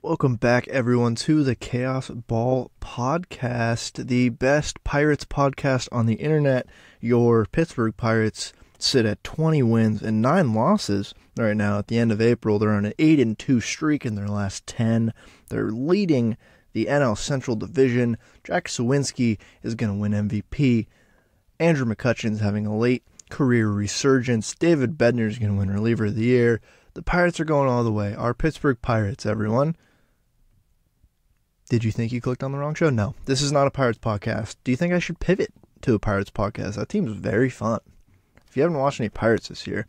Welcome back, everyone, to the Chaos Ball Podcast, the best Pirates podcast on the internet. Your Pittsburgh Pirates sit at 20 wins and 9 losses right now at the end of April. They're on an 8-2 streak in their last 10. They're leading the NL Central Division. Jack Suwinski is going to win MVP. Andrew McCutchen's having a late career resurgence. David Bednar is going to win Reliever of the Year. The Pirates are going all the way. Our Pittsburgh Pirates, everyone. Did you think you clicked on the wrong show? No, this is not a Pirates podcast. Do you think I should pivot to a Pirates podcast? That team's very fun. If you haven't watched any Pirates this year,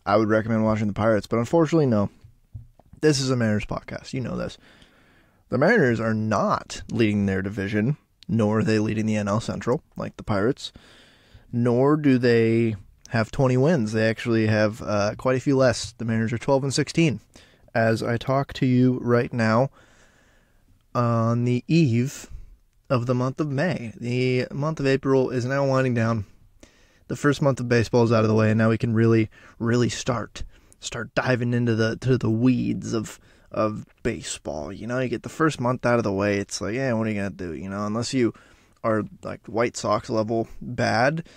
I would recommend watching the Pirates. But unfortunately, no. This is a Mariners podcast. You know this. The Mariners are not leading their division, nor are they leading the NL Central like the Pirates, nor do they have 20 wins. They actually have quite a few less. The Mariners are 12-16. As I talk to you right now, on the eve of the month of May. The month of April is now winding down. The first month of baseball is out of the way, and now we can really start diving into the weeds of baseball. You know, you get the first month out of the way, it's like, yeah, what are you gonna do? You know, unless you are like White Sox level bad,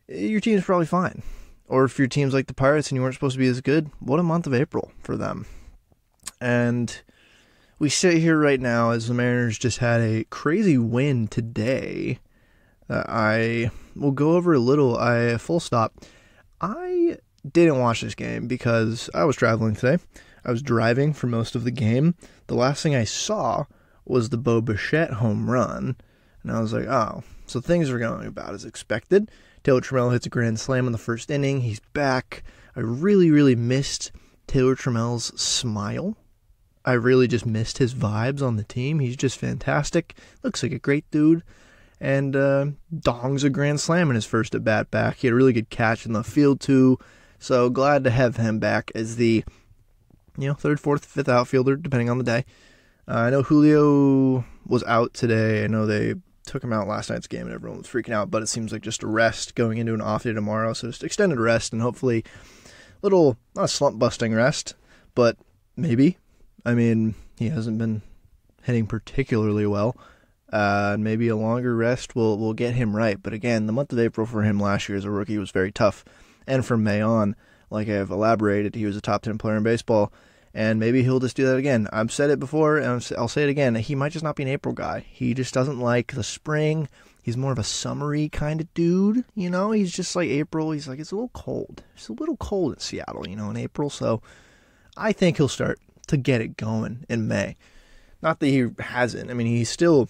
your team's probably fine. Or if your team's like the Pirates and you weren't supposed to be as good, what a month of April for them. And we sit here right now as the Mariners just had a crazy win today. I will go over a little. Full stop. I didn't watch this game because I was traveling today. I was driving for most of the game. The last thing I saw was the Bo Bichette home run. And I was like, oh, so things are going about as expected. Taylor Trammell hits a grand slam in the first inning. He's back. I really missed Taylor Trammell's smile. I really just missed his vibes on the team. He's just fantastic. Looks like a great dude. And dongs a grand slam in his first at-bat back. He had a really good catch in the field, too. So glad to have him back as the third, fourth, fifth outfielder, depending on the day. I know Julio was out today. I know they took him out last night's game and everyone was freaking out. But it seems like just a rest going into an off day tomorrow. So just extended rest and hopefully not a slump-busting rest, but maybe. I mean, he hasn't been hitting particularly well. Maybe a longer rest will get him right. But again, the month of April for him last year as a rookie was very tough. And from May on, like I've elaborated, he was a top 10 player in baseball. And maybe he'll just do that again. I've said it before, and I'll say it again. He might just not be an April guy. He just doesn't like the spring. He's more of a summery kind of dude. You know, he's just like April. He's like, it's a little cold. It's a little cold in Seattle, in April. So I think he'll start to get it going in May. Not that he hasn't. I mean, he still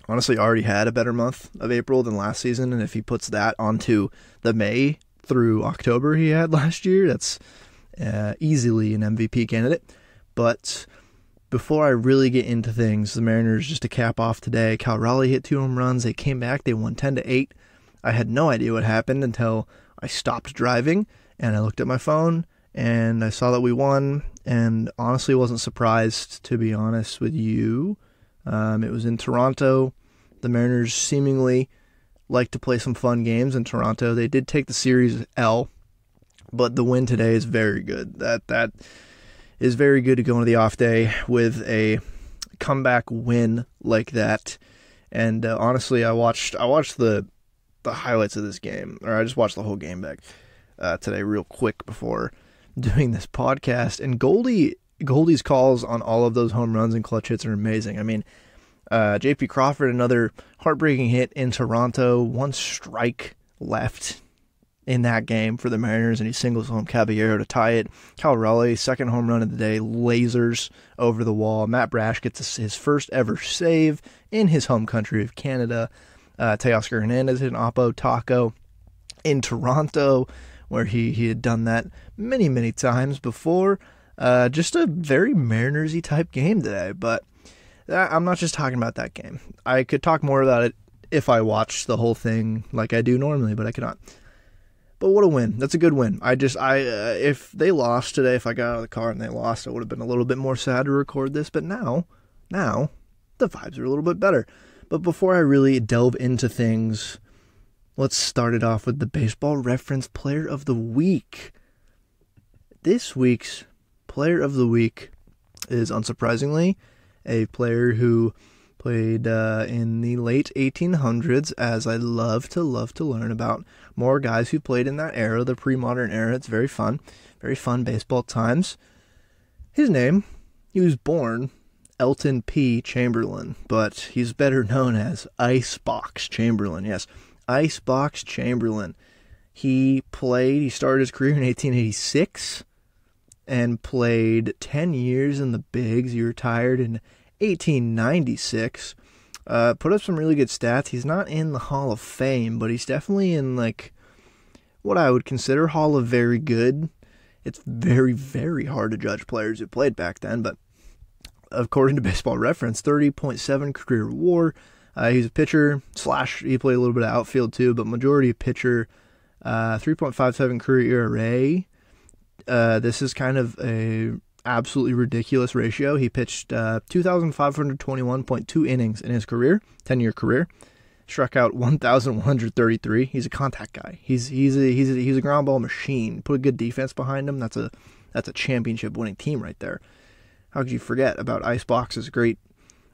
honestly already had a better month of April than last season, and if he puts that onto the May through October he had last year, that's easily an MVP candidate. But before I really get into things, the Mariners, just to cap off today, Cal Raleigh hit 2 home runs. They came back. They won 10-8. I had no idea what happened until I stopped driving, and I looked at my phone, and I saw that we won, and honestly wasn't surprised, to be honest with you. It was in Toronto. The Mariners seemingly like to play some fun games in Toronto. They did take the series L, but the win today is very good. That is very good to go into the off day with a comeback win like that. And honestly, I watched the highlights of this game, or I just watched the whole game back today real quick before doing this podcast, and Goldie's calls on all of those home runs and clutch hits are amazing. I mean, J.P. Crawford, another heartbreaking hit in Toronto, 1 strike left in that game for the Mariners, and he singles home Caballero to tie it. Cal Raleigh, second home run of the day, lasers over the wall. Matt Brash gets his first ever save in his home country of Canada. Teoscar Hernandez hit an Oppo Taco in Toronto, where he had done that many times before. Just a very Mariners-y type game today, but I'm not just talking about that game. I could talk more about it if I watched the whole thing like I do normally, but I cannot. But what a win. That's a good win. If they lost today, if I got out of the car and they lost, I would have been a little bit more sad to record this, but now, the vibes are a little bit better. But before I really delve into things, let's start it off with the Baseball Reference Player of the Week. This week's Player of the Week is unsurprisingly a player who played in the late 1800s, as I love to learn about more guys who played in that era, the pre-modern era. It's very fun baseball times. His name, he was born Elton P. Chamberlain, but he's better known as Icebox Chamberlain. Yes, Icebox Chamberlain. He started his career in 1886 and played 10 years in the bigs. He retired in 1896. Put up some really good stats. He's not in the Hall of Fame, but he's definitely in like what I would consider Hall of Very Good. It's very, very hard to judge players who played back then, but according to Baseball Reference, 30.7 career WAR. He's a pitcher / he played a little bit of outfield too, but majority of pitcher. 3.57 career ERA. This is kind of a absolutely ridiculous ratio. He pitched 2,521.2 innings in his career, 10-year career. Struck out 1,133. He's a contact guy. He's a ground ball machine. Put a good defense behind him. That's a championship winning team right there. How could you forget about Icebox's great?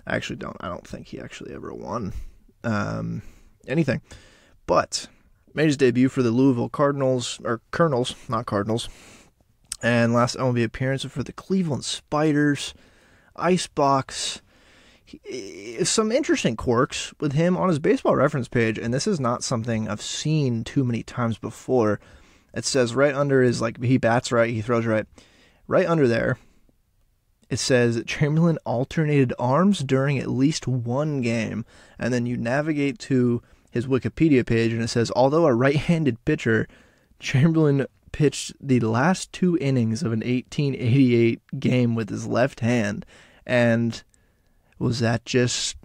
I don't think he actually ever won anything. But made his debut for the Louisville Colonels, not Cardinals. And last MLB appearance for the Cleveland Spiders. Icebox. Some interesting quirks with him on his Baseball Reference page, and this is not something I've seen too many times before. It says right under his, he bats right, he throws right. Right under there, it says Chamberlain alternated arms during at least one game. And then you navigate to his Wikipedia page, and it says, although a right-handed pitcher, Chamberlain pitched the last 2 innings of an 1888 game with his left hand. And was that just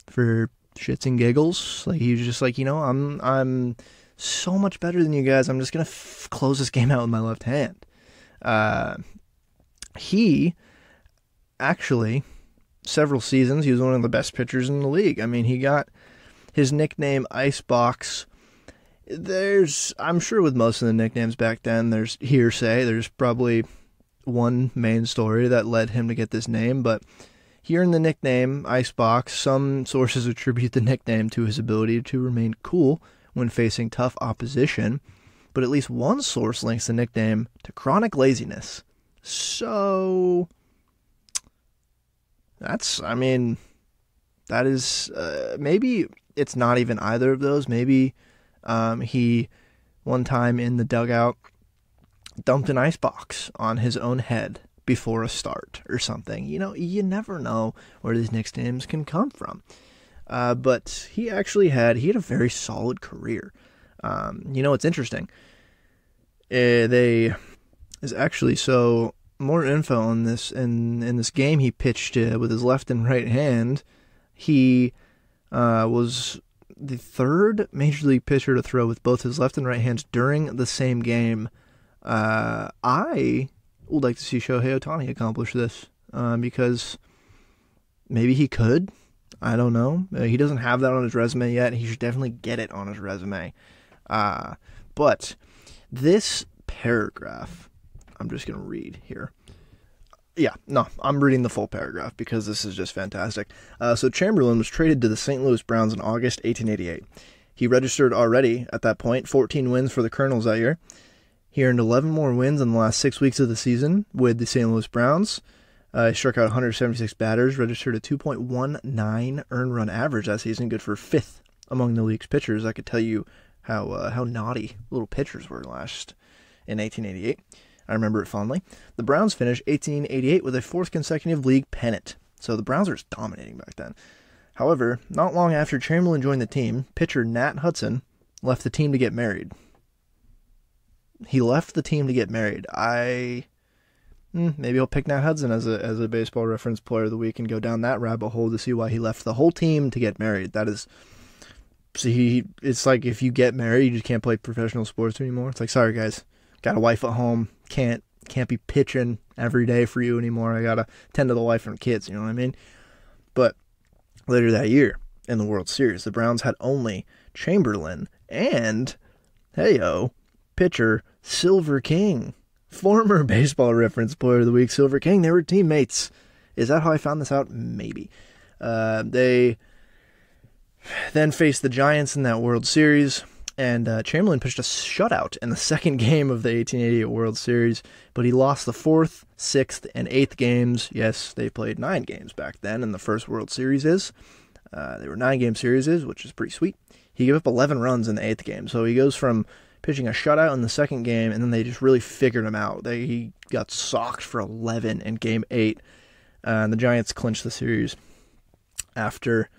for shits and giggles? He was just I'm so much better than you guys. I'm just gonna close this game out with my left hand. He actually, several seasons, he was one of the best pitchers in the league. I mean, he got his nickname Icebox. I'm sure with most of the nicknames back then, there's hearsay. There's probably one main story that led him to get this name, but here in the nickname Icebox, some sources attribute the nickname to his ability to remain cool when facing tough opposition, but at least one source links the nickname to chronic laziness. So that is, maybe it's not even either of those. Maybe he, one time in the dugout, dumped an icebox on his own head before a start or something. You never know where these nicknames can come from. But he actually had a very solid career. It's interesting. More info on this. In this game he pitched with his left and right hand. He was the third major league pitcher to throw with both his left and right hands during the same game. I would like to see Shohei Ohtani accomplish this because maybe he could. I don't know. He doesn't have that on his resume yet. He should definitely get it on his resume. But this paragraph, I'm just going to read here. I'm reading the full paragraph because this is just fantastic. So Chamberlain was traded to the St. Louis Browns in August 1888. He registered already at that point 14 wins for the Colonels that year. He earned 11 more wins in the last 6 weeks of the season with the St. Louis Browns. He struck out 176 batters, registered a 2.19 earned run average that season, good for 5th among the league's pitchers. I could tell you how naughty little pitchers were last in 1888. I remember it fondly. The Browns finished 1888 with a 4th consecutive league pennant. So the Browns were just dominating back then. However, not long after Chamberlain joined the team, pitcher Nat Hudson left the team to get married. He left the team to get married. Maybe I'll pick Nat Hudson as a Baseball Reference Player of the Week and go down that rabbit hole to see why he left the whole team to get married. It's like if you get married, you just can't play professional sports anymore. It's like, sorry guys, got a wife at home, can't be pitching every day for you anymore. I gotta tend to the wife and kids, you know what I mean? But later that year in the World Series, the Browns had only Chamberlain and pitcher Silver King, former Baseball Reference Player of the Week Silver King. They were teammates Is that how I found this out? Maybe. They then faced the Giants in that World Series, and Chamberlain pitched a shutout in the second game of the 1888 World Series, but he lost the 4th, 6th, and 8th games. Yes, they played 9 games back then, and the first World Series they were 9-game series, which is pretty sweet. He gave up 11 runs in the 8th game, so he goes from pitching a shutout in the second game, and then they just really figured him out. He got socked for 11 in Game 8, and the Giants clinched the series after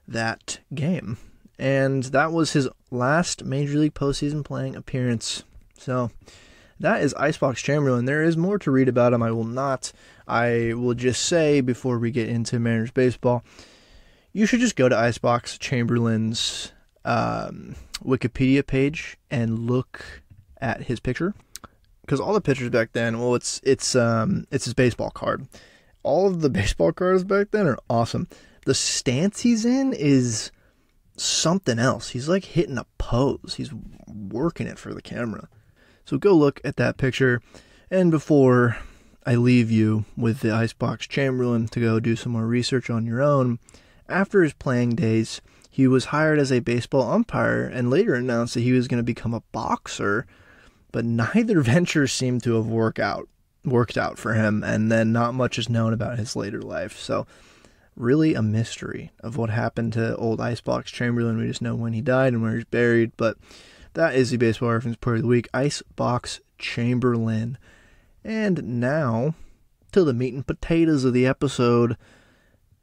that game. And that was his last Major League postseason playing appearance. So that is Icebox Chamberlain. There is more to read about him. I will just say before we get into Mariners baseball, you should just go to Icebox Chamberlain's Wikipedia page and look at his picture. Because all the pictures back then, well, it's his baseball card. All of the baseball cards back then are awesome. The stance he's in is something else. He's like hitting a pose. He's working it for the camera. So go look at that picture. And before I leave you with the Icebox Chamberlain to go do some more research on your own, after his playing days, he was hired as a baseball umpire and later announced that he was going to become a boxer, but neither venture seemed to have worked out for him, and then not much is known about his later life. So really a mystery of what happened to old Icebox Chamberlain. We just know when he died and where he's buried, but that is the Baseball Reference Part of the Week, Icebox Chamberlain. And now, to the meat and potatoes of the episode,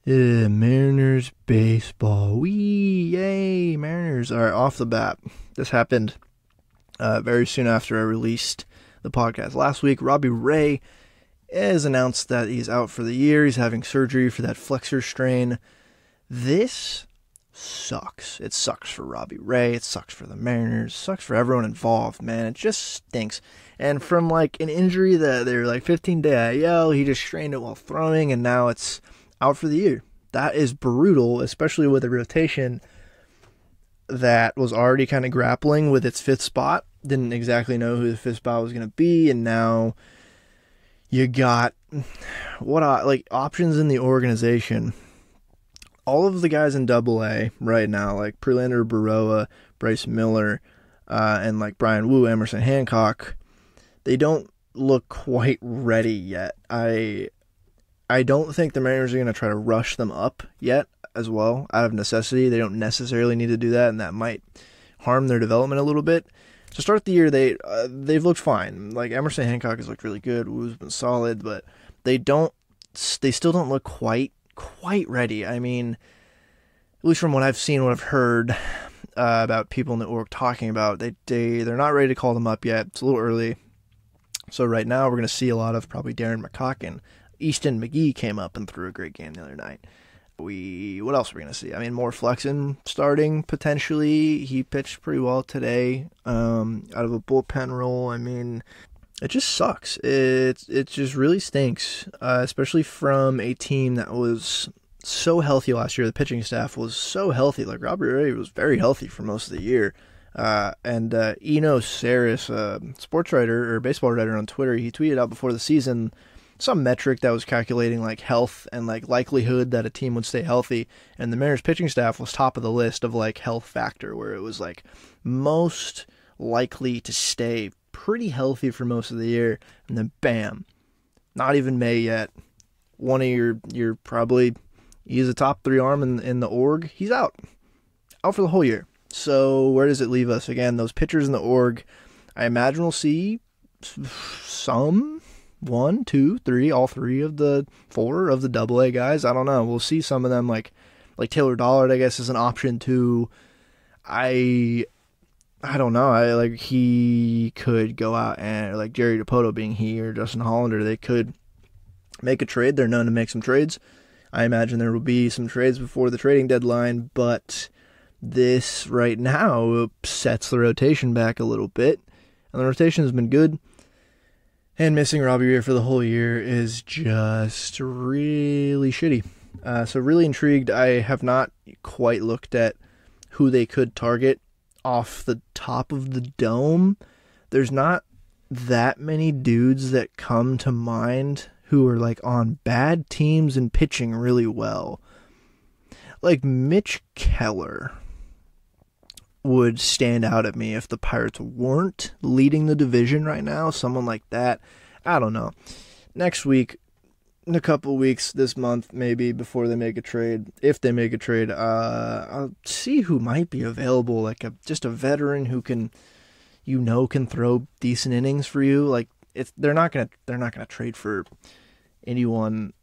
Mariners baseball. Whee! Yay! Mariners are off the bat. This happened very soon after I released the podcast last week. Robbie Ray has announced that he's out for the year. He's having surgery for that flexor strain. This sucks. It sucks for Robbie Ray. It sucks for the Mariners. It sucks for everyone involved, man. It just stinks. And from like an injury that they're like 15-day IL, he just strained it while throwing, and now it's out for the year. That is brutal, especially with a rotation that was already kind of grappling with its 5th spot. Didn't exactly know who the 5th spot was going to be, and now you got options in the organization. All of the guys in AA right now, like Prelander, Baroa, Bryce Miller, and like Brian Wu, Emerson Hancock, they don't look quite ready yet. I don't think the Mariners are going to try to rush them up yet as well, out of necessity. They don't necessarily need to do that, and that might harm their development a little bit. To start the year, they've looked fine. Like, Emerson Hancock has looked really good. Wu's been solid, but they still don't look quite ready. I mean, at least from what I've seen, what I've heard about people in the org talking about, they're not ready to call them up yet. It's a little early. So right now, we're going to see a lot of probably Darren McCocken. Easton McGee came up and threw a great game the other night. What else are we going to see? I mean, more Flexen starting, potentially. He pitched pretty well today, out of a bullpen role. I mean, it just sucks. It just really stinks, especially from a team that was so healthy last year. The pitching staff was so healthy. Like, Robbie Ray was very healthy for most of the year. And Eno Saris, sports writer or baseball writer on Twitter, he tweeted out before the season some metric that was calculating like health and like likelihood that a team would stay healthy, and the Mariners pitching staff was top of the list of like health factor, where it was like most likely to stay pretty healthy for most of the year, and then bam, not even May yet, one of your probably, he's a top 3 arm in the org, he's out for the whole year. So where does it leave us? Again, those pitchers in the org, I imagine we'll see some 1, 2, 3, all 3 of the 4 of the AA guys. I don't know. We'll see some of them, like Taylor Dollard, I guess, is an option too. I don't know. He could go out and, like, Jerry DiPoto being he or Justin Hollander, they could make a trade. They're known to make some trades. I imagine there will be some trades before the trading deadline, but this right now sets the rotation back a little bit, and the rotation has been good. And missing Robbie Ray for the whole year is just really shitty. So really intrigued. I have not quite looked at who they could target off the top of the dome. There's not that many dudes that come to mind who are like on bad teams and pitching really well. Like Mitch Keller would stand out at me if the Pirates weren't leading the division right now. Someone like that. I don't know. Next week, in a couple weeks, this month, maybe before they make a trade, if they make a trade, I'll see who might be available. Like just a veteran who can throw decent innings for you. Like they're not gonna trade for anyone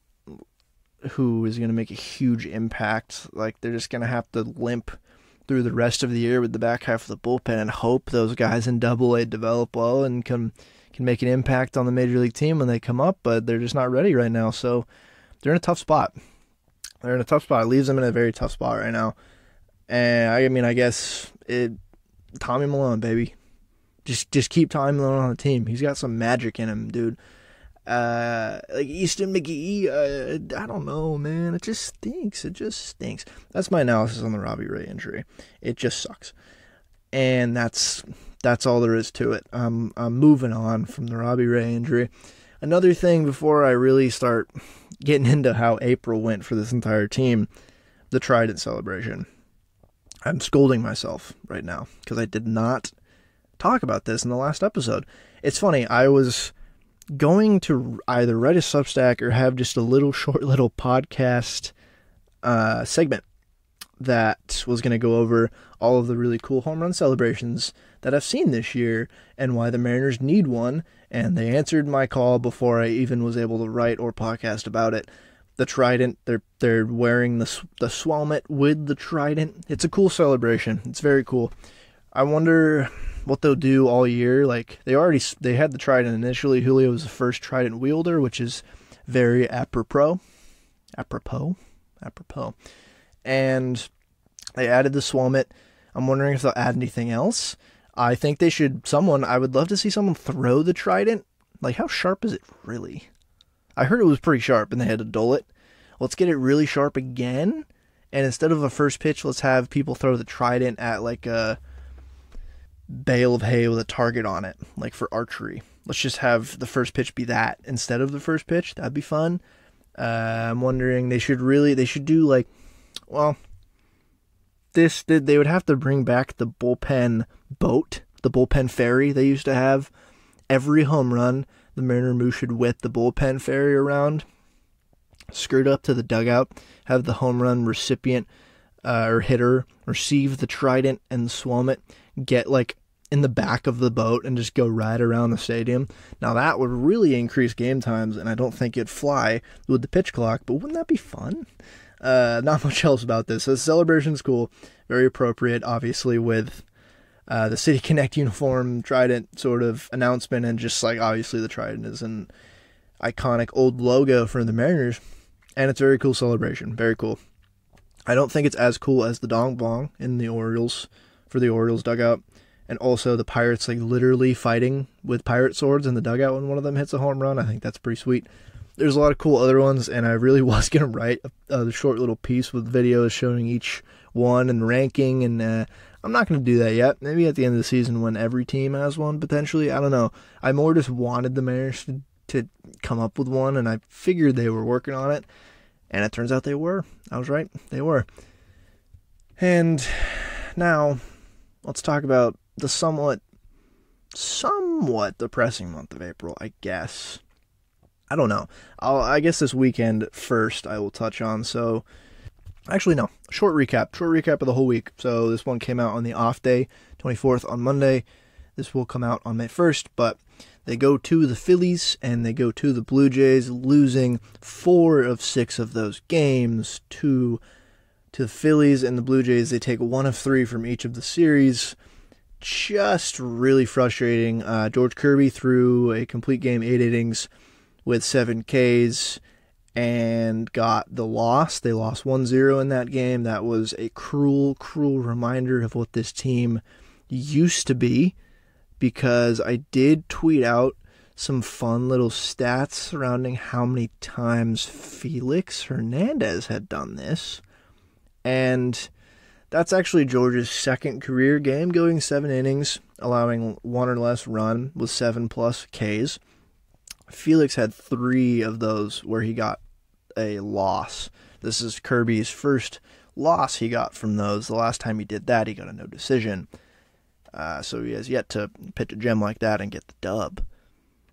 who is gonna make a huge impact. Like they're just gonna have to limp through the rest of the year with the back half of the bullpen and hope those guys in Double-A develop well and can make an impact on the major league team when they come up, but they're just not ready right now. So they're in a tough spot. It leaves them in a very tough spot right now. And I guess Tommy Milone, baby. Just keep Tommy Milone on the team. He's got some magic in him, dude. Like Easton McGee, I don't know, man. It just stinks. That's my analysis on the Robbie Ray injury. It just sucks. And that's all there is to it. I'm moving on from the Robbie Ray injury. Another thing before I really start getting into how April went for this entire team, the Trident celebration. I'm scolding myself right now because I did not talk about this in the last episode. It's funny, I was going to either write a Substack or have just a short little podcast segment that was going to go over all of the really cool home run celebrations that I've seen this year and why the Mariners need one. And they answered my call before I even was able to write or podcast about it. The Trident, they're wearing the Swalmet with the Trident. It's a cool celebration. It's very cool. I wonder what they'll do all year. Like they had the Trident initially. Julio was the first Trident wielder, which is very apropos. And they added the Swalmet. I'm wondering if they'll add anything else. I think they should. I would love to see someone throw the Trident. Like, how sharp is it really? I heard it was pretty sharp and they had to dull it. Let's get it really sharp again. And instead of a first pitch, let's have people throw the Trident at like a bale of hay with a target on it, like for archery. Let's just have the first pitch be that instead of the first pitch. That'd be fun. I'm wondering they should do like, well, they would have to bring back the bullpen boat, the bullpen ferry they used to have. Every home run, the Mariner Moose should whip the bullpen ferry around, skirt up to the dugout, have the home run recipient or hitter receive the Trident and the Swalmet, get like in the back of the boat and just go right around the stadium. Now that would really increase game times, and I don't think it'd fly with the pitch clock, but wouldn't that be fun? Not much else about this. So the celebration's cool, very appropriate, obviously, with the City Connect uniform, Trident sort of announcement, and just like obviously the Trident is an iconic old logo for the Mariners, and it's a very cool celebration, very cool. I don't think it's as cool as the Dong Bong in the Orioles, for the Orioles dugout, and also the Pirates like literally fighting with pirate swords in the dugout when one of them hits a home run. I think that's pretty sweet. There's a lot of cool other ones, and I really was going to write a short little piece with videos showing each one and ranking, and I'm not going to do that yet. Maybe at the end of the season when every team has one, potentially. I don't know. I more just wanted the Mariners to come up with one, and I figured they were working on it, and it turns out they were. I was right. They were. And now, let's talk about the somewhat depressing month of April, I guess. I don't know. I guess this weekend first I will touch on. So, actually no. Short recap of the whole week. So this one came out on the off day, 24th on Monday. This will come out on May 1st, but they go to the Phillies and they go to the Blue Jays, losing 4 of 6 of those games to the Phillies and the Blue Jays. They take 1 of 3 from each of the series. Just really frustrating. George Kirby threw a complete game, 8 innings, with 7 Ks and got the loss. They lost 1-0 in that game. That was a cruel, cruel reminder of what this team used to be, because I did tweet out some fun little stats surrounding how many times Felix Hernandez had done this. And that's actually George's second career game, going 7 innings, allowing 1 or less run with 7+ Ks. Felix had 3 of those where he got a loss. This is Kirby's first loss he got from those. The last time he did that, he got a no decision. So he has yet to pitch a gem like that and get the dub.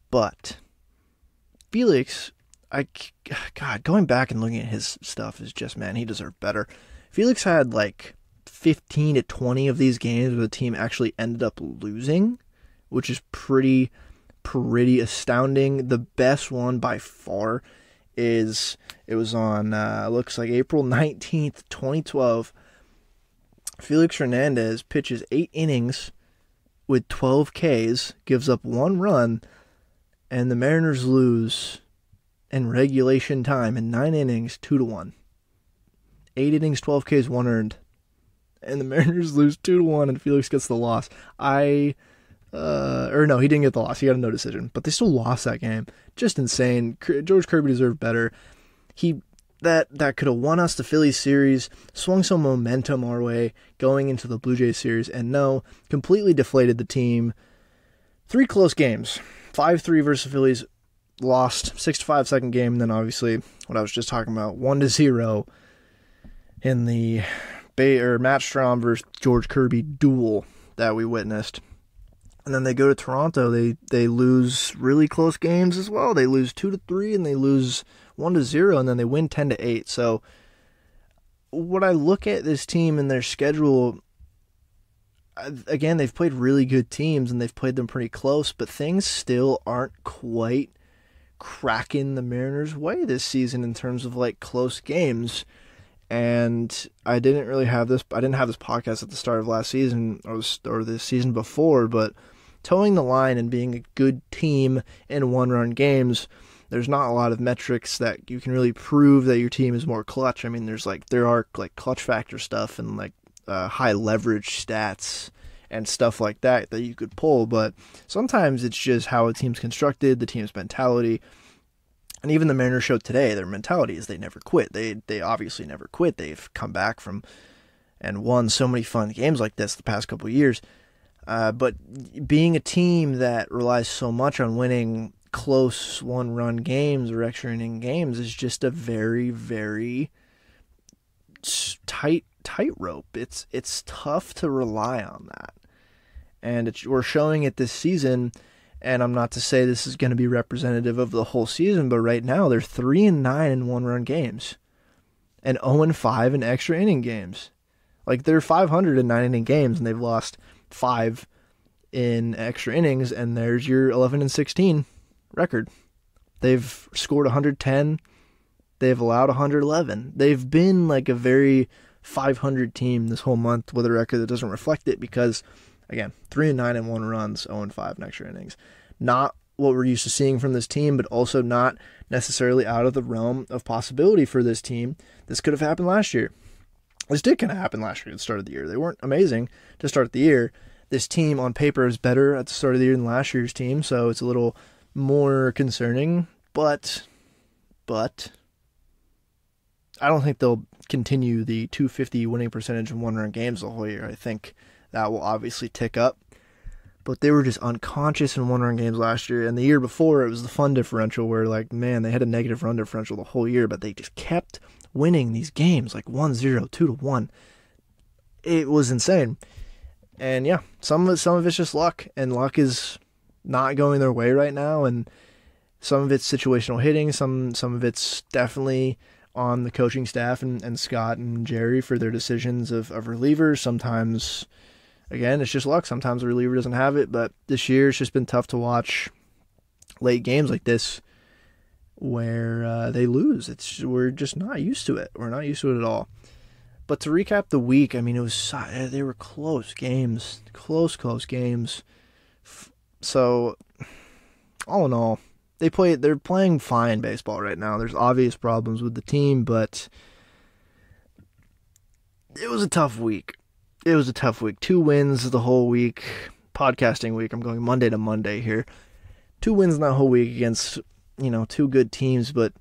But Felix, God, going back and looking at his stuff is just, man, he deserved better. Felix had like 15 to 20 of these games where the team actually ended up losing, which is pretty astounding. The best one by far it was on, looks like April 19th, 2012. Felix Hernandez pitches 8 innings with 12 Ks, gives up 1 run, and the Mariners lose in regulation time in 9 innings, 2-1. 8 innings, 12 Ks, 1 earned. And the Mariners lose 2-1, and Felix gets the loss. He didn't get the loss. He got a no decision. But they still lost that game. Just insane. George Kirby deserved better. That could have won us the Phillies series, swung some momentum our way going into the Blue Jays series, and no, completely deflated the team. 3 close games. 5-3 versus Phillies, lost 6-5 second game, and then obviously what I was just talking about, 1-0 in the Matt Strahm versus George Kirby duel that we witnessed. And then they go to Toronto. They lose really close games as well. They lose 2-3 and they lose 1-0, and then they win 10-8. So when I look at this team and their schedule, again, they've played really good teams and they've played them pretty close, but things still aren't quite cracking the Mariners' way this season in terms of like close games. And I didn't have this podcast at the start of last season or the season before, but towing the line and being a good team in 1-run games, there's not a lot of metrics that you can really prove that your team is more clutch. I mean, there are clutch factor stuff and like high leverage stats and stuff like that you could pull, but sometimes it's just how a team's constructed, the team's mentality. And even the Mariners showed today, their mentality is they never quit. They obviously never quit. They've come back from and won so many fun games like this the past couple of years. But being a team that relies so much on winning close 1-run games or extra inning games is just a very, very tightrope. It's tough to rely on that. And we're showing it this season. And I'm not to say this is going to be representative of the whole season, but right now they're 3-9 in 1-run games and 0-5 in extra inning games. Like they're 500 in 9-inning games and they've lost 5 in extra innings, and there's your 11-16 record. They've scored 110. They've allowed 111. They've been like a very 500 team this whole month with a record that doesn't reflect it because, again, 3-9 in 1 runs, 0-5 in extra innings. Not what we're used to seeing from this team, but also not necessarily out of the realm of possibility for this team. This could have happened last year. This did kind of happen last year at the start of the year. They weren't amazing to start the year. This team on paper is better at the start of the year than last year's team, so it's a little more concerning. But I don't think they'll continue the .250 winning percentage in 1-run games the whole year. I think that will obviously tick up. But they were just unconscious in 1-run games last year. And the year before, it was the fun differential where, like, man, they had a negative run differential the whole year, but they just kept winning these games, like 1-0, 2-1. It was insane. And yeah, some of it's just luck, and luck is not going their way right now. And some of it's situational hitting, some of it's definitely on the coaching staff and Scott and Jerry for their decisions of relievers. Sometimes, again, it's just luck. Sometimes the reliever doesn't have it, but this year it's just been tough to watch late games like this where they lose. We're just not used to it. We're not used to it at all. But to recap the week, I mean, they were close games, close games. So, all in all, they're playing fine baseball right now. There's obvious problems with the team, but it was a tough week. 2 wins the whole week. Podcasting week. I'm going Monday to Monday here. 2 wins in that whole week against, 2 good teams, but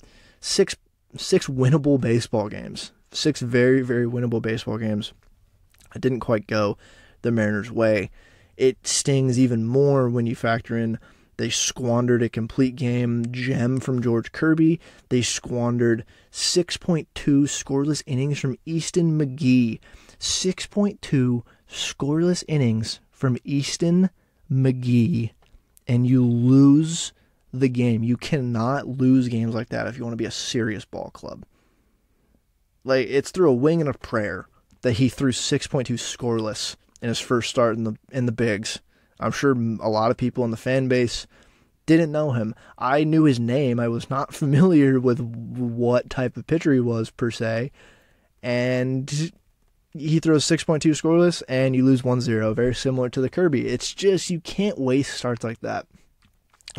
6 winnable baseball games. 6 very, very winnable baseball games. It didn't quite go the Mariners' way. It stings even more when you factor in They squandered a complete game gem from George Kirby. They squandered 6.2 scoreless innings from Easton McGee. 6.2 scoreless innings from Easton McGee. And you lose the game. You cannot lose games like that if you want to be a serious ball club. Like, it's through a wing and a prayer that he threw 6.2 scoreless in his first start in the bigs. I'm sure a lot of people in the fan base didn't know him. I knew his name. I was not familiar with what type of pitcher he was, per se. And he throws 6.2 scoreless, and you lose 1-0. Very similar to the Kirby. It's just, you can't waste starts like that.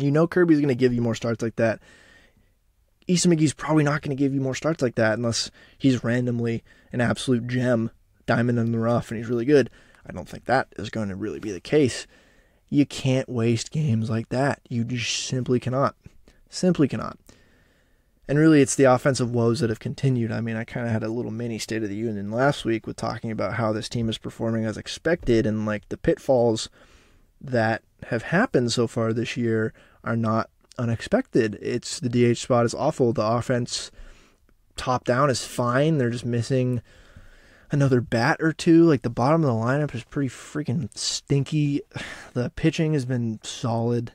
You know Kirby's going to give you more starts like that. Easton McGee's probably not going to give you more starts like that unless he's randomly an absolute gem, diamond in the rough, and he's really good. I don't think that is going to really be the case. You can't waste games like that. You just simply cannot. Simply cannot. And really, it's the offensive woes that have continued. I mean, I kind of had a little mini State of the Union last week with talking about how this team is performing as expected, and like the pitfalls that have happened so far this year are not unexpected. It's the DH spot is awful. The offense top down is fine. They're just missing another bat or two. Like, the bottom of the lineup is pretty freaking stinky. The pitching has been solid,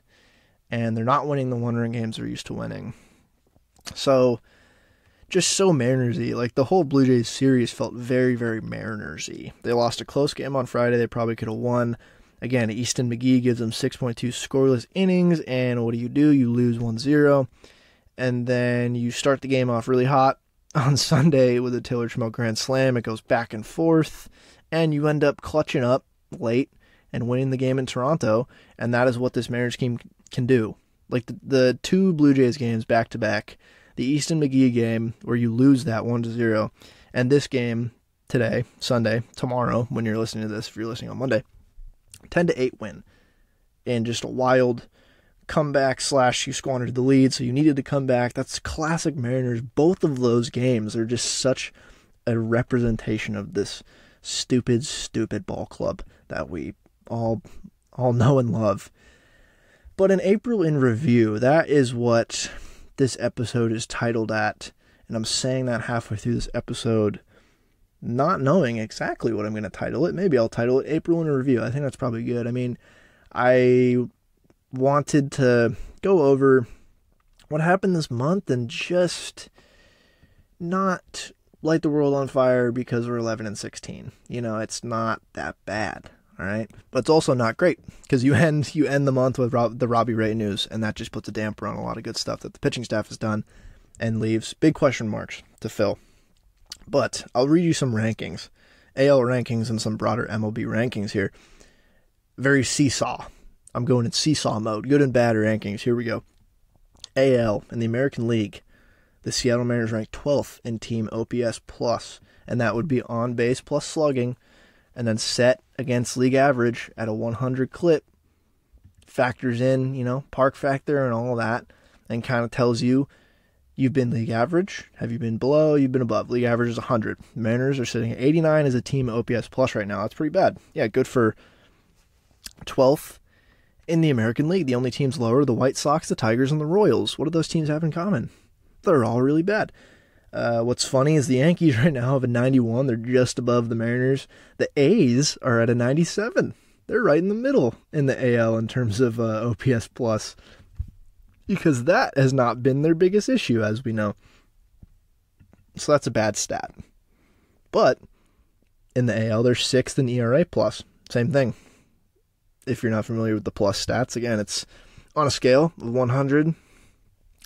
and they're not winning the one-run games they're used to winning. So, just so Mariners-y. Like, the whole Blue Jays series felt very, very Mariners-y. They lost a close game on Friday. They probably could have won. Again, Easton McGee gives them 6.2 scoreless innings, and what do? You lose 1-0. And then you start the game off really hot on Sunday with a Taylor Trammell grand slam. It goes back and forth, and you end up clutching up late and winning the game in Toronto, and that is what this Mariners team can do. Like, the two Blue Jays games back-to-back, the Easton McGee game where you lose that 1-0, and this game today, Sunday, tomorrow, when you're listening to this, if you're listening on Monday, 10-8 win. And just a wild comeback / you squandered the lead, so you needed to come back. That's classic Mariners. Both of those games are just such a representation of this stupid ball club that we all know and love. But in April in review, that is what this episode is titled at, and I'm saying that halfway through this episode, not knowing exactly what I'm going to title it. Maybe I'll title it April in review. I think that's probably good. I mean, I wanted to go over what happened this month and just not light the world on fire because we're 11-16. You know, it's not that bad, all right? But it's also not great because you end the month with the Robbie Ray news, and that just puts a damper on a lot of good stuff that the pitching staff has done and leaves big question marks to fill. But I'll read you some rankings, AL rankings and some broader MLB rankings here. Very seesaw. I'm going in seesaw mode. Good and bad rankings. Here we go. AL in the American League. The Seattle Mariners ranked 12th in team OPS plus, and that would be on base plus slugging, and then set against league average at a 100 clip. Factors in, you know, park factor and all that, and kind of tells you you've been league average. Have you been below? You've been above. League average is 100. The Mariners are sitting at 89 as a team OPS plus right now. That's pretty bad. Yeah, good for 12th in the American League. The only teams lower are the White Sox, the Tigers, and the Royals. What do those teams have in common? They're all really bad. What's funny is the Yankees right now have a 91. They're just above the Mariners. The A's are at a 97. They're right in the middle in the AL in terms of OPS plus, because that has not been their biggest issue, as we know. So that's a bad stat. But in the AL, they're 6th in ERA plus. Same thing. If you're not familiar with the plus stats, again, it's on a scale of 100.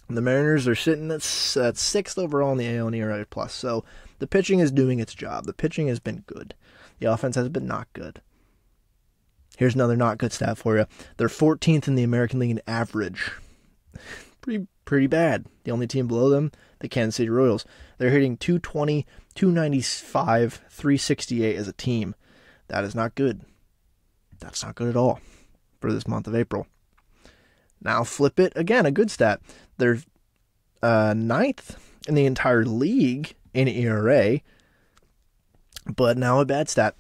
The Mariners are sitting at 6th overall in the AL and ERA plus. So the pitching is doing its job. The pitching has been good. The offense has been not good. Here's another not good stat for you. They're 14th in the American League in average. Pretty bad. The only team below them, the Kansas City Royals. They're hitting 220, 295, 368 as a team. That is not good. That's not good at all for this month of April. Now flip it again, a good stat. They're 9th in the entire league in ERA, but now a bad stat.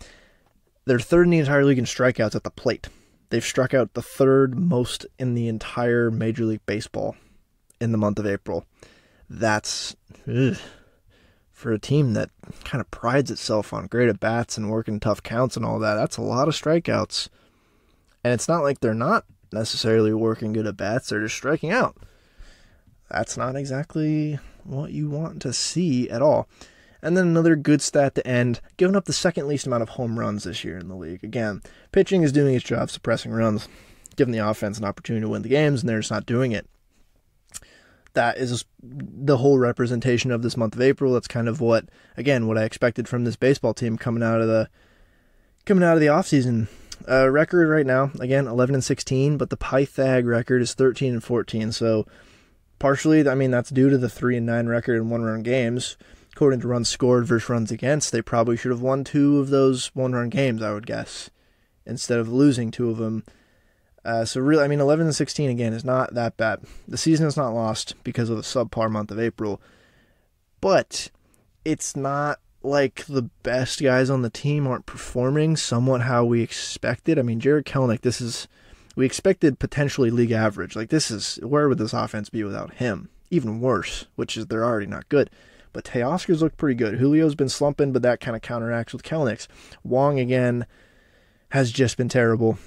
They're 3rd in the entire league in strikeouts at the plate. They've struck out the third most in the entire Major League Baseball in the month of April. That's, for a team that kind of prides itself on great at-bats and working tough counts and all that, that's a lot of strikeouts. And it's not like they're not necessarily working good at-bats, they're just striking out. That's not exactly what you want to see at all. And then another good stat to end, giving up the second least amount of home runs this year in the league. Again, pitching is doing its job suppressing runs, giving the offense an opportunity to win the games, and they're just not doing it. That is the whole representation of this month of April. That's kind of what I expected from this baseball team coming out of the offseason. Record right now, again, 11-16, but the Pythag record is 13-14. So partially, that's due to the 3-9 record in one-run games. According to runs scored versus runs against, they probably should have won 2 of those one-run games, I would guess, instead of losing 2 of them. So really, 11-16 again is not that bad. The season is not lost because of the subpar month of April, but it's not like the best guys on the team aren't performing somewhat how we expected. Jared Kelenic, we expected potentially league average. Where would this offense be without him? Even worse, which is they're already not good. But Teoscar's looked pretty good. Julio's been slumping, but that kind of counteracts with Kelenic's. Wong, again, has just been terrible.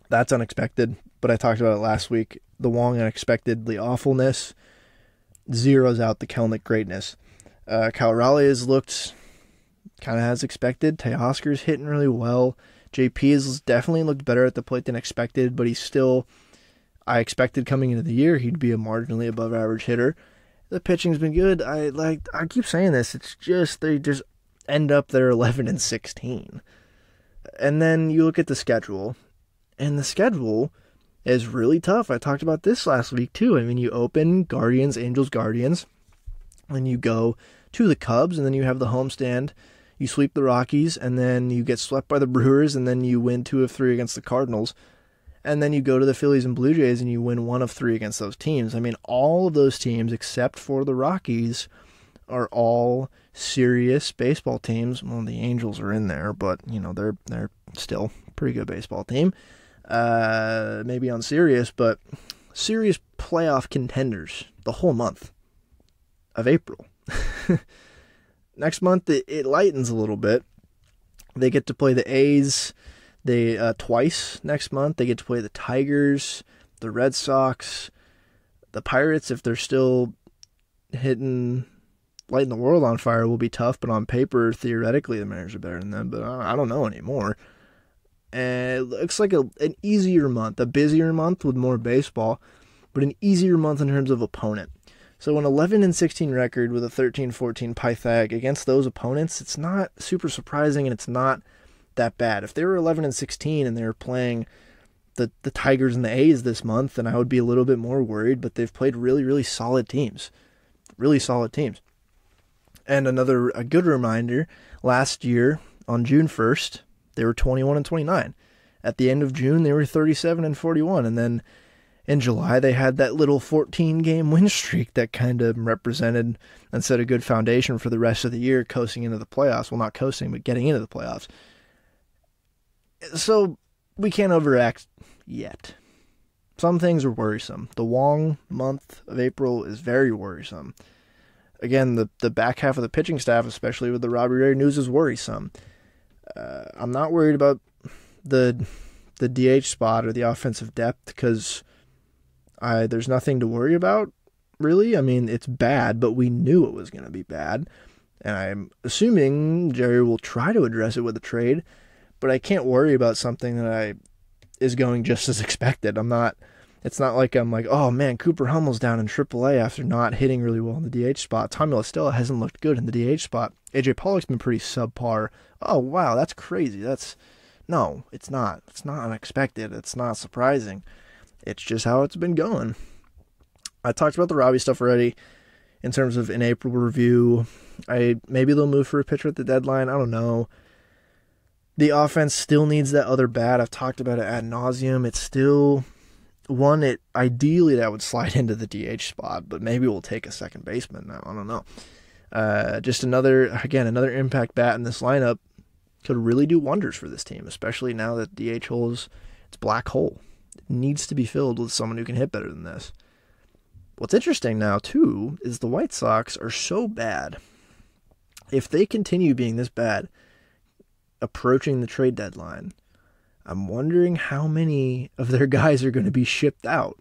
That's unexpected, but I talked about it last week. The Wong unexpectedly awfulness zeroes out the Kelenic greatness. Kyle Raleigh has looked kind of as expected. Teoscar's hitting really well. JP has definitely looked better at the plate than expected, but I expected coming into the year he'd be a marginally above average hitter. The pitching's been good. I keep saying this. It's just they just end up there 11-16. And then you look at the schedule, and the schedule is really tough. I talked about this last week too. You open Guardians, Angels, Guardians, and you go to the Cubs, and then you have the homestand. You sweep the Rockies, and then you get swept by the Brewers, and then you win 2 of 3 against the Cardinals. And then you go to the Phillies and Blue Jays and you win 1 of 3 against those teams. All of those teams, except for the Rockies, are all serious baseball teams. Well, the Angels are in there, but, they're still a pretty good baseball team. Maybe unserious, but serious playoff contenders the whole month of April. Next month, it lightens a little bit. They get to play the A's. They twice next month. They get to play the Tigers, the Red Sox, the Pirates. If they're still lighting the world on fire, will be tough. But on paper, theoretically, the Mariners are better than them. But I don't know anymore. And it looks like an easier month, a busier month with more baseball, but an easier month in terms of opponent. So an 11-16 record with a 13-14 Pythag against those opponents, it's not super surprising, and it's not that bad. If they were 11-16 and they were playing the Tigers and the A's this month, then I would be a little bit more worried, but they've played really, really solid teams. Really solid teams. And a good reminder, last year on June 1st, they were 21-29. At the end of June, they were 37-41, and then in July, they had that little 14-game win streak that kind of represented and set a good foundation for the rest of the year, coasting into the playoffs. Well, not coasting, but getting into the playoffs. So we can't overact yet. Some things are worrisome. The Wong month of April is very worrisome. Again, the back half of the pitching staff, especially with the Robbie Ray news, is worrisome. I'm not worried about the DH spot or the offensive depth because there's nothing to worry about, really. It's bad, but we knew it was going to be bad. And I'm assuming Jerry will try to address it with a trade. But I can't worry about something that is going just as expected. It's not like I'm like, oh man, Cooper Hummel's down in AAA after not hitting really well in the DH spot. Tommy La Stella hasn't looked good in the DH spot. AJ Pollock's been pretty subpar. Oh wow, that's crazy. No, it's not. It's not unexpected. It's not surprising. It's just how it's been going. I talked about the Robbie stuff already in terms of an April review. Maybe they'll move for a pitcher at the deadline. I don't know. The offense still needs that other bat. I've talked about it ad nauseum. It's still one. Ideally that would slide into the DH spot, but maybe we'll take a second baseman now. I don't know. Just another impact bat in this lineup could really do wonders for this team, especially now that DH holes It's a black hole. It needs to be filled with someone who can hit better than this. What's interesting now, too, is the White Sox are so bad. If they continue being this bad, approaching the trade deadline, I'm wondering how many of their guys are going to be shipped out.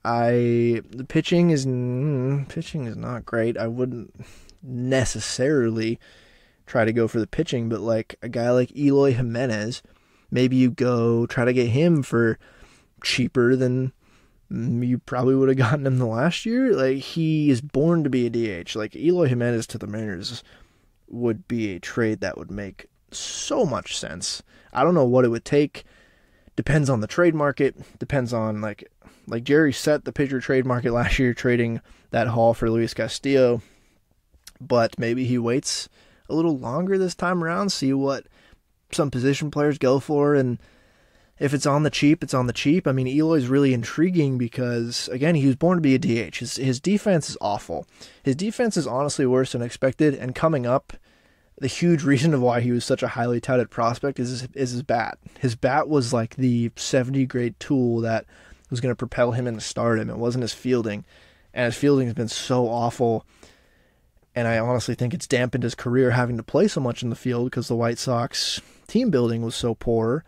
The pitching is not great. I wouldn't necessarily try to go for the pitching, but like a guy like Eloy Jimenez, maybe you go try to get him for cheaper than you probably would have gotten him the last year. Like, he is born to be a DH. Like, Eloy Jimenez to the Mariners would be a trade that would make so much sense. I don't know what it would take. Depends on the trade market. Depends on, like Jerry set the pitcher trade market last year, trading that haul for Luis Castillo. But maybe he waits a little longer this time around, see what some position players go for, and if it's on the cheap, it's on the cheap. I mean, Eloy's really intriguing because, again, he was born to be a DH. His defense is awful. His defense is honestly worse than expected, and coming up, the huge reason of why he was such a highly touted prospect is his bat. His bat was like the 70-grade tool that was going to propel him into stardom. It wasn't his fielding, and his fielding has been so awful, and I honestly think it's dampened his career having to play so much in the field because the White Sox team building was so poor,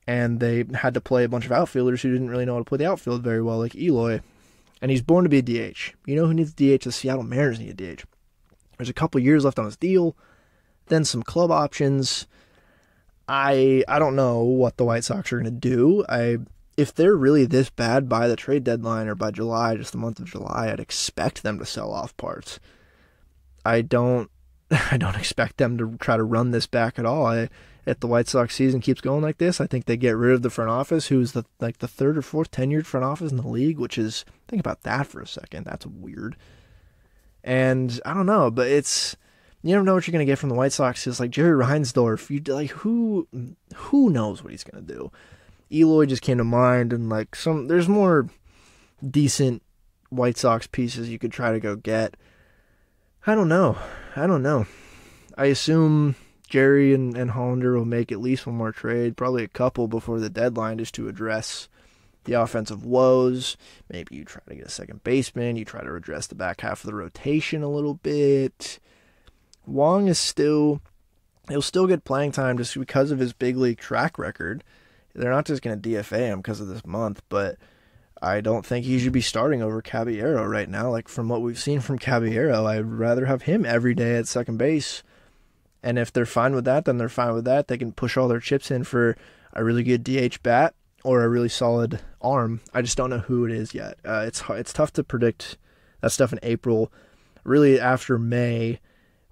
and they had to play a bunch of outfielders who didn't really know how to play the outfield very well, like Eloy. And he's born to be a DH. You know who needs a DH? The Seattle Mariners need a DH. There's a couple years left on his deal, then some club options. I don't know what the White Sox are going to do. If they're really this bad by the trade deadline or by July, just the month of July, I'd expect them to sell off parts. I don't expect them to try to run this back at all. If the White Sox season keeps going like this, I think they get rid of the front office, who's the third or fourth tenured front office in the league, which is, think about that for a second. That's weird. And I don't know, but you never know what you're going to get from the White Sox. It's like Jerry Reinsdorf. Who knows what he's going to do? Eloy just came to mind, and there's more decent White Sox pieces you could try to go get. I don't know. I assume Jerry and Hollander will make at least one more trade, probably a couple before the deadline, just to address the offensive woes. Maybe you try to get a second baseman. You try to address the back half of the rotation a little bit. Wong he'll still get playing time just because of his big league track record. They're not just going to DFA him because of this month, but I don't think he should be starting over Caballero right now. Like, from what we've seen from Caballero, I'd rather have him every day at second base. And if they're fine with that, then they're fine with that. They can push all their chips in for a really good DH bat or a really solid arm. I just don't know who it is yet. It's tough to predict that stuff in April. Really, after May,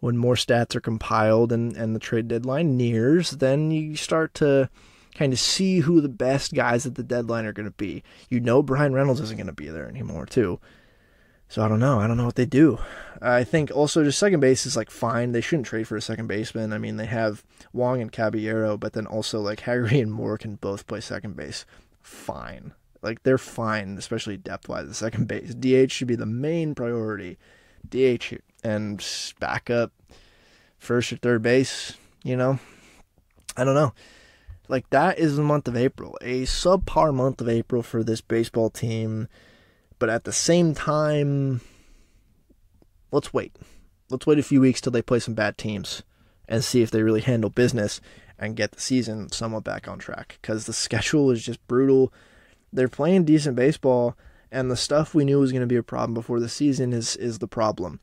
when more stats are compiled and the trade deadline nears, then you start to kind of see who the best guys at the deadline are going to be. You know Brian Reynolds isn't going to be there anymore, too. So I don't know. I don't know what they do. I think also just second base is fine. They shouldn't trade for a second baseman. I mean, they have Wong and Caballero, but then also Haggerty and Moore can both play second base. Fine. They're fine, especially depth-wise at second base. DH should be the main priority. DH and backup first or third base, I don't know. That is the month of April. A subpar month of April for this baseball team. But at the same time, let's wait. Let's wait a few weeks till they play some bad teams and see if they really handle business and get the season somewhat back on track. Because the schedule is just brutal. They're playing decent baseball, and the stuff we knew was going to be a problem before the season is the problem.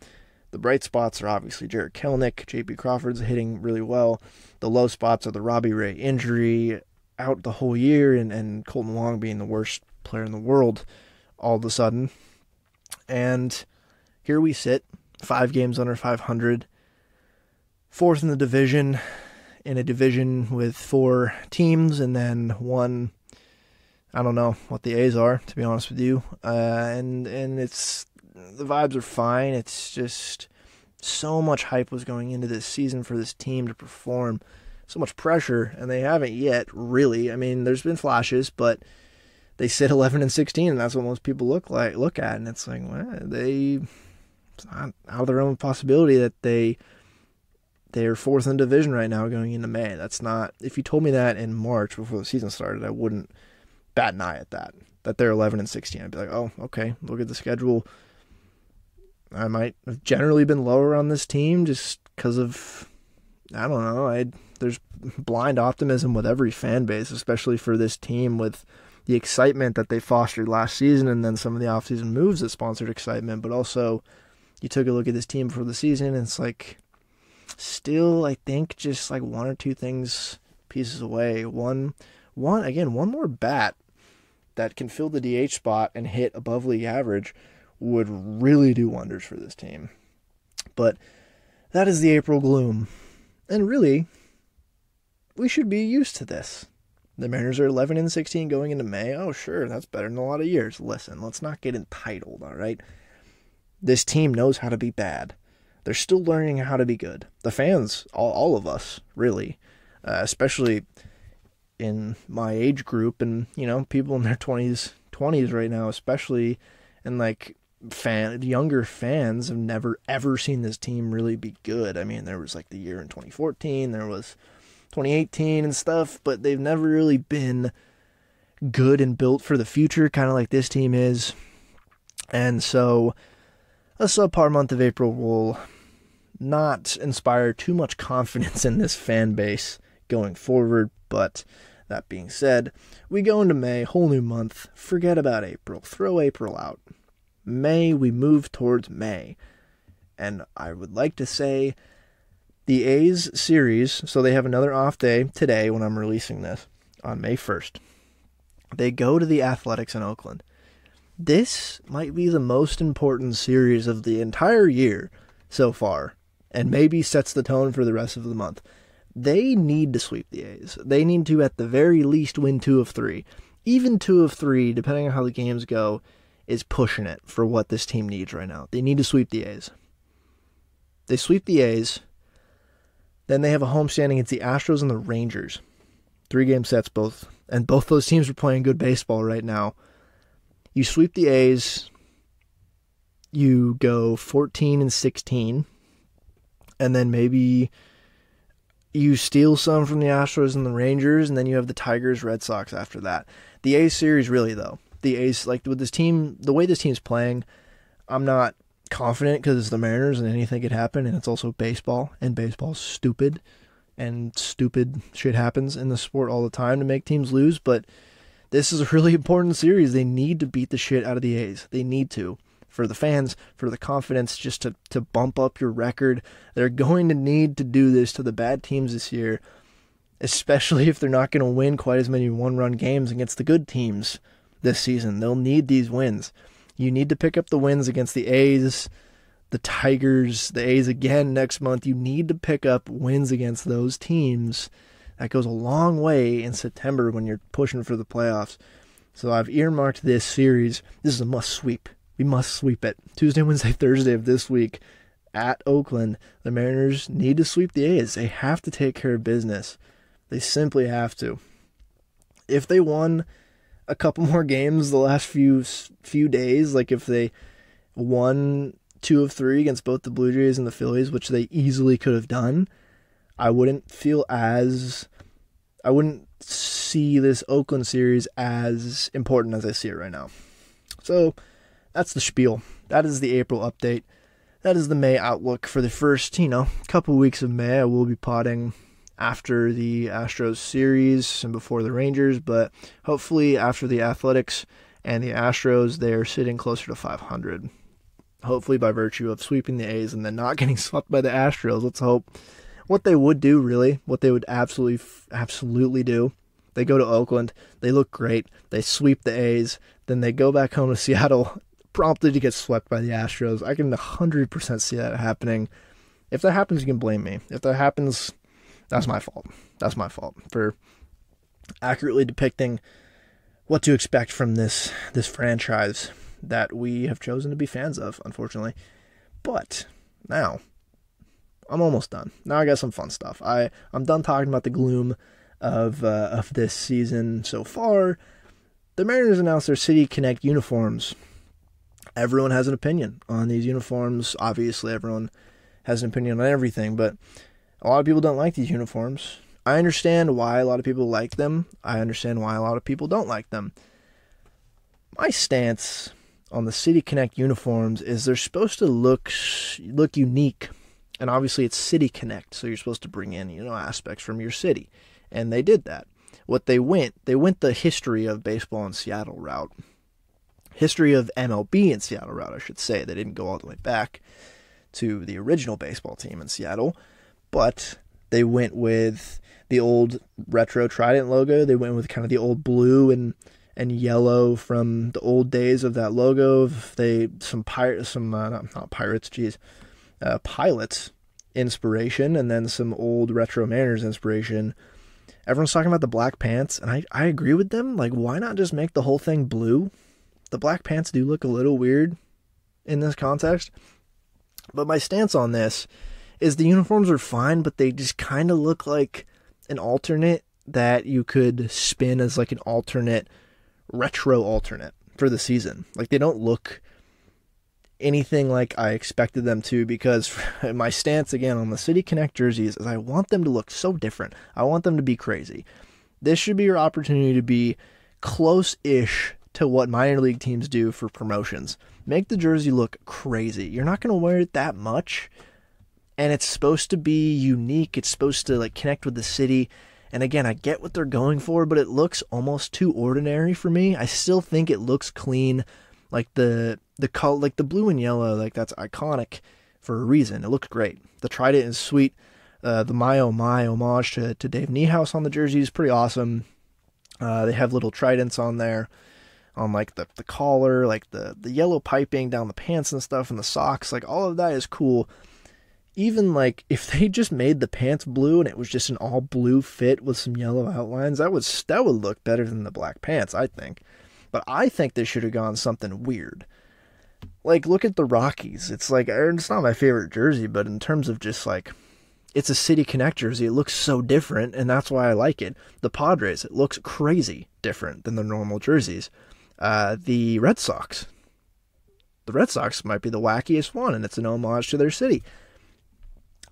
The bright spots are obviously Jarred Kelenic. J.P. Crawford's hitting really well. The low spots are the Robbie Ray injury, out the whole year, and Colton Wong being the worst player in the world all of a sudden. And here we sit, 5 games under 500, 4th in the division, in a division with 4 teams, and then one, I don't know what the A's are, to be honest with you. And it's, the vibes are fine. It's just so much hype was going into this season for this team to perform, so much pressure, and they haven't yet, really. I mean, there's been flashes, but they sit 11-16, and that's what most people look at, and it's it's not out of their own possibility that they They're fourth in division right now going into May. That's not, if you told me that in March before the season started, I wouldn't bat an eye at that. That they're 11-16. I'd be like, oh, okay, look at the schedule. I might have generally been lower on this team just because of, I don't know, there's blind optimism with every fan base, especially for this team with the excitement that they fostered last season and then some of the offseason moves that sponsored excitement. But also, you took a look at this team before the season, and it's like, still, I think, just like one or two pieces away. One more bat that can fill the DH spot and hit above league average would really do wonders for this team. But that is the April gloom. And really, we should be used to this. The Mariners are 11-16 going into May. Oh, sure, that's better than a lot of years. Listen, let's not get entitled, all right? This team knows how to be bad. They're still learning how to be good. The fans, all of us, really, especially in my age group and, people in their 20s right now, especially, and like younger fans have never ever seen this team really be good. I mean, there was like the year in 2014, there was 2018 and stuff, but they've never really been good and built for the future, kind of like this team is. And so a subpar month of April will not inspire too much confidence in this fan base going forward. But that being said, we go into May, whole new month. Forget about April. Throw April out. May, we move towards May. And I would like to say the A's series, so they have another off day today when I'm releasing this on May 1st. They go to the Athletics in Oakland. This might be the most important series of the entire year so far, and maybe sets the tone for the rest of the month. They need to sweep the A's. They need to, at the very least, win 2 of 3. Even 2 of 3, depending on how the games go, is pushing it for what this team needs right now. They need to sweep the A's. They sweep the A's. Then they have a homestand against the Astros and the Rangers. 3-game sets both. And both those teams are playing good baseball right now. You sweep the A's. You go 14-16. And then maybe you steal some from the Astros and the Rangers. And then you have the Tigers, Red Sox after that. The A's series, really, though. The A's, like with this team, the way this team's playing, I'm not confident because it's the Mariners and anything could happen, and it's also baseball, and baseball's stupid, and stupid shit happens in the sport all the time to make teams lose. But this is a really important series. They need to beat the shit out of the A's. They need to. For the fans, for the confidence, just to bump up your record. They're going to need to do this to the bad teams this year, especially if they're not going to win quite as many one-run games against the good teams this season. They'll need these wins. You need to pick up the wins against the A's, the Tigers, the A's again next month. You need to pick up wins against those teams. That goes a long way in September when you're pushing for the playoffs. So I've earmarked this series. This is a must sweep. We must sweep it. Tuesday, Wednesday, Thursday of this week at Oakland. The Mariners need to sweep the A's. They have to take care of business. They simply have to. If they won a couple more games the last few days, like if they won 2 of 3 against both the Blue Jays and the Phillies, which they easily could have done, I wouldn't see this Oakland series as important as I see it right now. So that's the spiel. That is the April update. That is the May outlook for the first, couple weeks of May. I will be potting after the Astros series and before the Rangers, but hopefully after the Athletics and the Astros, they're sitting closer to 500. Hopefully by virtue of sweeping the A's and then not getting swept by the Astros. Let's hope. What they would do, really, what they would absolutely do, they go to Oakland, they look great, they sweep the A's, then they go back home to Seattle, promptly to get swept by the Astros. I can 100% see that happening. If that happens, you can blame me. If that happens, that's my fault. That's my fault for accurately depicting what to expect from this franchise that we have chosen to be fans of, unfortunately. But now, I'm almost done. Now I got some fun stuff. I'm done talking about the gloom of this season so far. The Mariners announced their City Connect uniforms. Everyone has an opinion on these uniforms. Obviously, everyone has an opinion on everything, but A lot of people don't like these uniforms. I understand why a lot of people like them. I understand why a lot of people don't like them. My stance on the City Connect uniforms is they're supposed to look unique. And obviously it's City Connect, so you're supposed to bring in, aspects from your city. And they did that. What they went the history of baseball in Seattle route. History of MLB in Seattle route, I should say. They didn't go all the way back to the original baseball team in Seattle, but they went with the old retro Trident logo. They went with kind of the old blue and yellow from the old days of that logo. Pilots inspiration, and then some old retro Mariners inspiration. Everyone's talking about the black pants, and I agree with them. Like, why not just make the whole thing blue? The black pants do look a little weird in this context. But my stance on this is the uniforms are fine, but they just kind of look like an alternate that you could spin as like an alternate, retro alternate for the season. Like, they don't look anything like I expected them to, because my stance again on the City Connect jerseys is I want them to look so different. I want them to be crazy. This should be your opportunity to be close-ish to what minor league teams do for promotions. Make the jersey look crazy. You're not going to wear it that much, and it's supposed to be unique. It's supposed to like connect with the city. And again, I get what they're going for, but it looks almost too ordinary for me. I still think it looks clean. Like the color, like the blue and yellow, like that's iconic for a reason. It looks great. The Trident is sweet. The My Oh My homage to Dave Niehaus on the jersey is pretty awesome. They have little tridents on there, on like the collar, like the yellow piping down the pants and stuff, and the socks. Like, all of that is cool. Even like if they just made the pants blue and it was just an all blue fit with some yellow outlines, that would look better than the black pants, I think. But I think they should have gone something weird. Like, look at the Rockies. It's like, it's not my favorite jersey, but in terms of just like, it's a City Connect jersey. It looks so different, and that's why I like it. The Padres, it looks crazy different than the normal jerseys. The Red Sox. The Red Sox might be the wackiest one, and it's an homage to their city.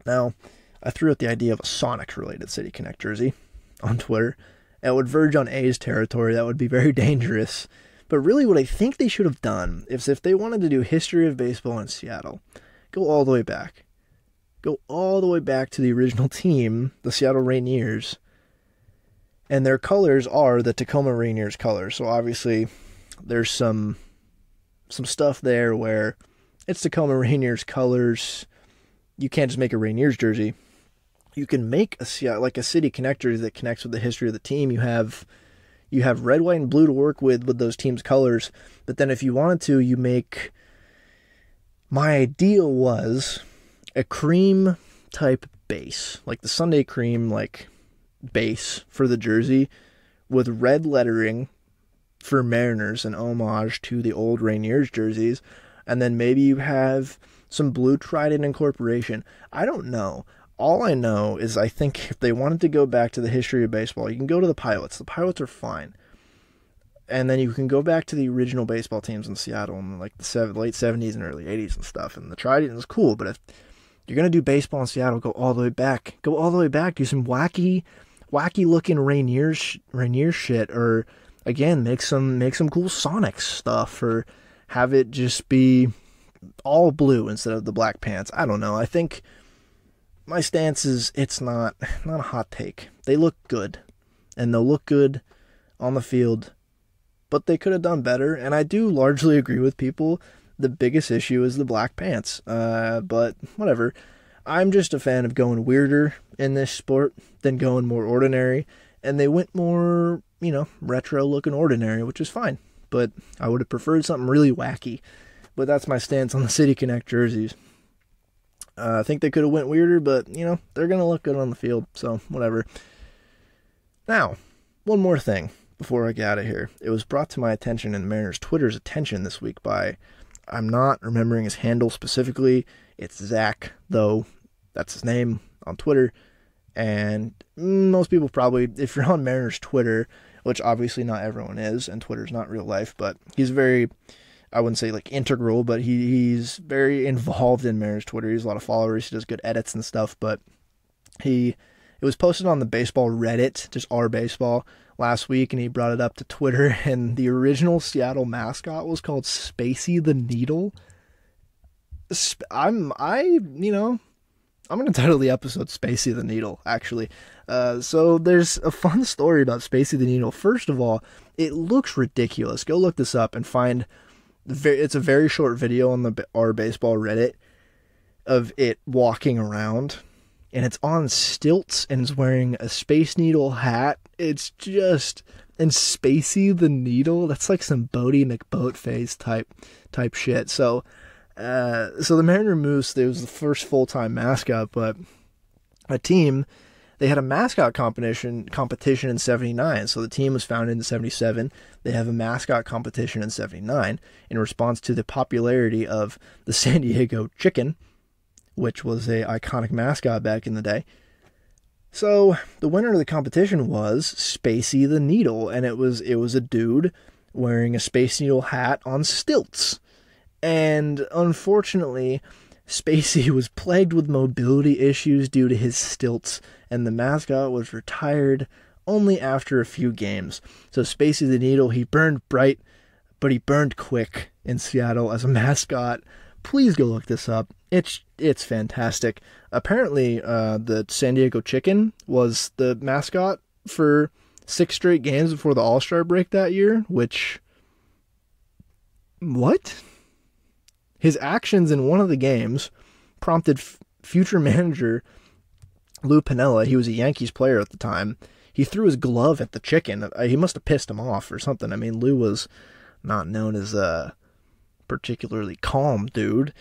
Now, I threw out the idea of a Sonic-related City Connect jersey on Twitter. It would verge on A's territory. That would be very dangerous. But really what I think they should have done is, if they wanted to do history of baseball in Seattle, go all the way back. Go all the way back to the original team, the Seattle Rainiers. And their colors are the Tacoma Rainiers colors. So obviously there's some stuff there where it's Tacoma Rainiers colors. You can't just make a Rainiers jersey. You can make a City Connect jersey that connects with the history of the team. You have red, white, and blue to work with those teams' colors. But then if you wanted to, you make... My ideal was a cream type base, like the Sunday cream like base for the jersey, with red lettering for Mariners, an homage to the old Rainiers jerseys. And then maybe you have some blue Trident incorporation. I don't know. All I know is I think if they wanted to go back to the history of baseball, you can go to the Pilots. The Pilots are fine. And then you can go back to the original baseball teams in Seattle in like the late 70s and early 80s and stuff. And the Trident is cool, but if you're going to do baseball in Seattle, go all the way back. Go all the way back. Do some wacky looking Rainier shit. Or, again, make some cool Sonic stuff. Or have it just be all blue instead of the black pants. I don't know. I think... my stance is it's not a hot take. They look good, and they'll look good on the field, but they could have done better, and I do largely agree with people. The biggest issue is the black pants, but whatever. I'm just a fan of going weirder in this sport than going more ordinary, and they went more, retro-looking ordinary, which is fine, but I would have preferred something really wacky, but that's my stance on the City Connect jerseys. I think they could have went weirder, but, they're going to look good on the field, so whatever. Now, one more thing before I get out of here. It was brought to my attention and the Mariners' Twitter's attention this week by, I'm not remembering his handle specifically. It's Zach, though. That's his name on Twitter. And most people probably, if you're on Mariners' Twitter, which obviously not everyone is, and Twitter's not real life, but he's very... I wouldn't say like integral, but he's very involved in Mariners Twitter. He has a lot of followers. He does good edits and stuff, but It was posted on the baseball Reddit, just our baseball, last week, and he brought it up to Twitter, and the original Seattle mascot was called Spacey the Needle. I'm going to title the episode Spacey the Needle, actually. So there's a fun story about Spacey the Needle. First of all, it looks ridiculous. Go look this up and find, it's a very short video on the our baseball Reddit of it walking around, and it's on stilts and it's wearing a Space Needle hat. It's just, and Spacey the Needle, that's like some Bodie McBoatface type shit. So the Mariner Moose, it was the first full-time mascot, but a team, they had a mascot competition in 79. So the team was founded in 77. They have a mascot competition in 79 in response to the popularity of the San Diego Chicken, which was a iconic mascot back in the day. So the winner of the competition was Spacey the Needle, and it was a dude wearing a Space Needle hat on stilts. And unfortunately, Spacey was plagued with mobility issues due to his stilts, and the mascot was retired only after a few games. So Spacey the Needle, he burned bright, but he burned quick in Seattle as a mascot. Please go look this up. It's fantastic. Apparently, the San Diego Chicken was the mascot for 6 straight games before the All-Star break that year, which... What? His actions in one of the games prompted future manager Lou Piniella, he was a Yankees player at the time, he threw his glove at the chicken. He must have pissed him off or something. I mean, Lou was not known as a particularly calm dude.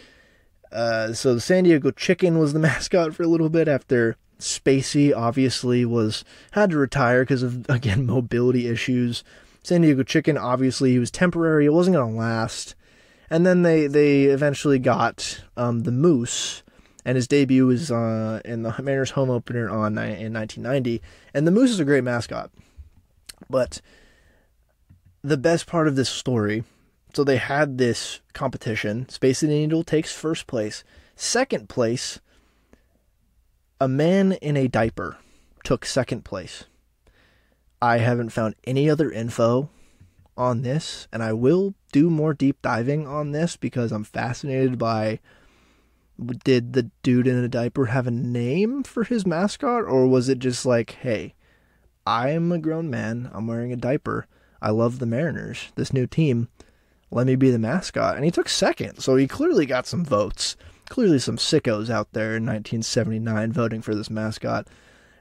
So the San Diego Chicken was the mascot for a little bit after Spacey obviously had to retire because of, again, mobility issues. San Diego Chicken, obviously, he was temporary. It wasn't going to last. And then they eventually got the Moose, and his debut was in the Mariners home opener in 1990. And the Moose is a great mascot. But the best part of this story, so they had this competition. Spacey the Needle takes first place. Second place, a man in a diaper took second place. I haven't found any other info on this, and I will do more deep diving on this because I'm fascinated by, did the dude in a diaper have a name for his mascot, or was it just like, hey, I'm a grown man, I'm wearing a diaper, I love the Mariners, this new team, let me be the mascot. And he took second, so he clearly got some votes. Clearly some sickos out there in 1979 voting for this mascot.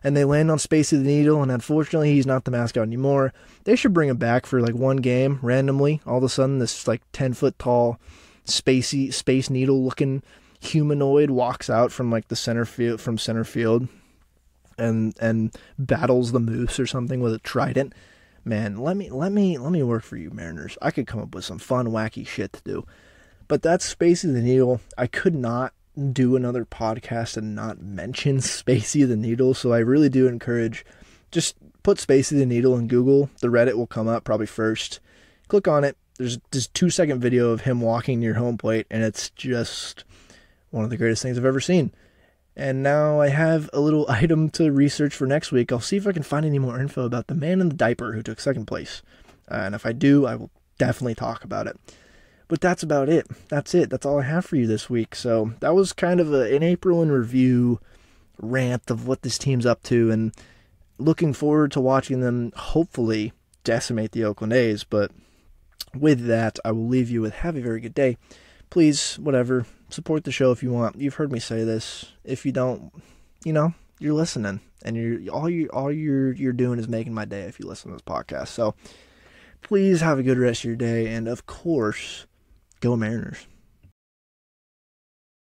And they land on Spacey the Needle, and unfortunately he's not the mascot anymore. They should bring him back for like one game randomly. All of a sudden this like 10-foot tall Space Needle looking humanoid walks out from like the center field and battles the Moose or something with a trident. Man, let me work for you, Mariners. I could come up with some fun, wacky shit to do. But that's Spacey the Needle. I could not do another podcast and not mention Spacey the Needle, so I really do encourage, just put Spacey the Needle in Google. The Reddit will come up probably first. Click on it. There's this 2-second video of him walking near home plate, and it's just one of the greatest things I've ever seen. And now I have a little item to research for next week. I'll see if I can find any more info about the man in the diaper who took second place. And if I do, I will definitely talk about it. But that's about it. That's it. That's all I have for you this week. So that was kind of an April in review rant of what this team's up to, and looking forward to watching them hopefully decimate the Oakland A's. But with that, I will leave you with have a very good day. Please, whatever, support the show if you want. You've heard me say this. If you don't, you're listening, and all you're doing is making my day if you listen to this podcast. So please have a good rest of your day, and of course, go Mariners.